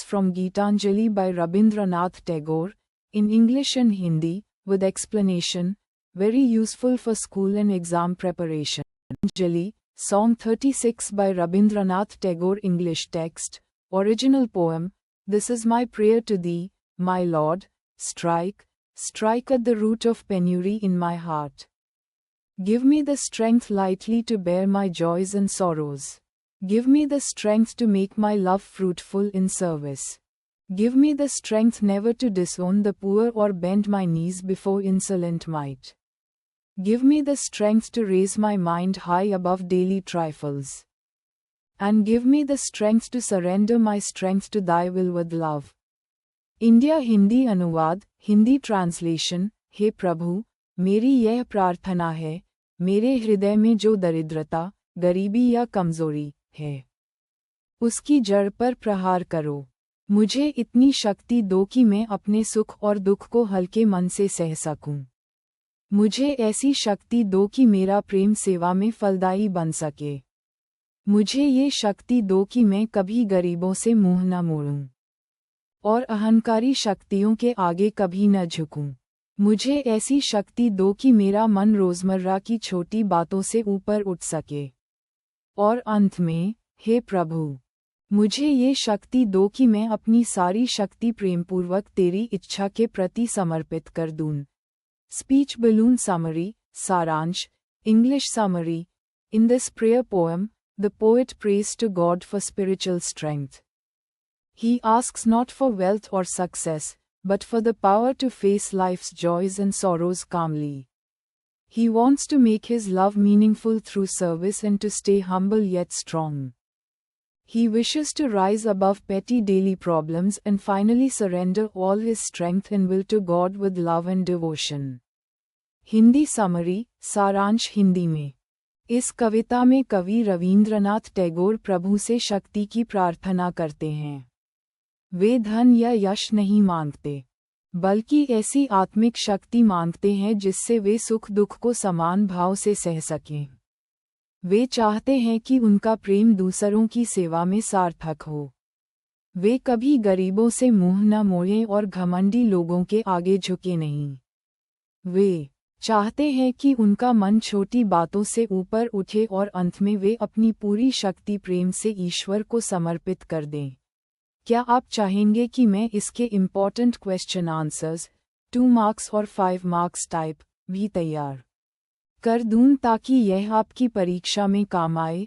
from Gitanjali by Rabindranath Tagore, in English and Hindi, with explanation, very useful for school and exam preparation. Gitanjali, Song 36 by Rabindranath Tagore. English text, original poem. This is my prayer to thee, my Lord, strike, strike at the root of penury in my heart. Give me the strength lightly to bear my joys and sorrows. Give me the strength to make my love fruitful in service. Give me the strength never to disown the poor or bend my knees before insolent might. Give me the strength to raise my mind high above daily trifles. And give me the strength to surrender my strength to thy will with love. India Hindi Anuvad, Hindi translation. हे प्रभु, मेरी यह प्रार्थना है, मेरे हृदय में जो दरिद्रता, गरीबी या कमजोरी है, उसकी जड़ पर प्रहार करो। मुझे इतनी शक्ति दो कि मैं अपने सुख और दुख को हल्के मन से सह सकूं। मुझे ऐसी शक्ति दो कि मेरा प्रेम सेवा में फलदायी बन सके। मुझे ये शक्ति दो कि मैं कभी गरीबों से मुंह न मोड़ूं और अहंकारी शक्तियों के आगे कभी न झुकूं। मुझे ऐसी शक्ति दो कि मेरा मन रोजमर्रा की छोटी बातों से ऊपर उठ सके। और अंत में, हे प्रभु, मुझे ये शक्ति दो कि मैं अपनी सारी शक्ति प्रेमपूर्वक तेरी इच्छा के प्रति समर्पित कर दूं। स्पीच बलून समरी, सारांश, English summary. In this prayer poem, the poet prays to God for spiritual strength. He asks not for wealth or success, but for the power to face life's joys and sorrows calmly. He wants to make his love meaningful through service and to stay humble yet strong. He wishes to rise above petty daily problems and finally surrender all his strength and will to God with love and devotion. Hindi summary, सारांश हिंदी में। इस कविता में कवि रवींद्रनाथ टैगोर प्रभु से शक्ति की प्रार्थना करते हैं। वे धन या यश नहीं मांगते, बल्कि ऐसी आत्मिक शक्ति मांगते हैं जिससे वे सुख दुख को समान भाव से सह सकें। वे चाहते हैं कि उनका प्रेम दूसरों की सेवा में सार्थक हो। वे कभी गरीबों से मुंह न मोड़ें और घमंडी लोगों के आगे झुके नहीं। वे चाहते हैं कि उनका मन छोटी बातों से ऊपर उठे और अंत में वे अपनी पूरी शक्ति प्रेम से ईश्वर को समर्पित कर दें। क्या आप चाहेंगे कि मैं इसके इम्पॉर्टेंट क्वेश्चन आंसर्स 2 मार्क्स और 5 मार्क्स टाइप भी तैयार कर दूं ताकि यह आपकी परीक्षा में काम आए?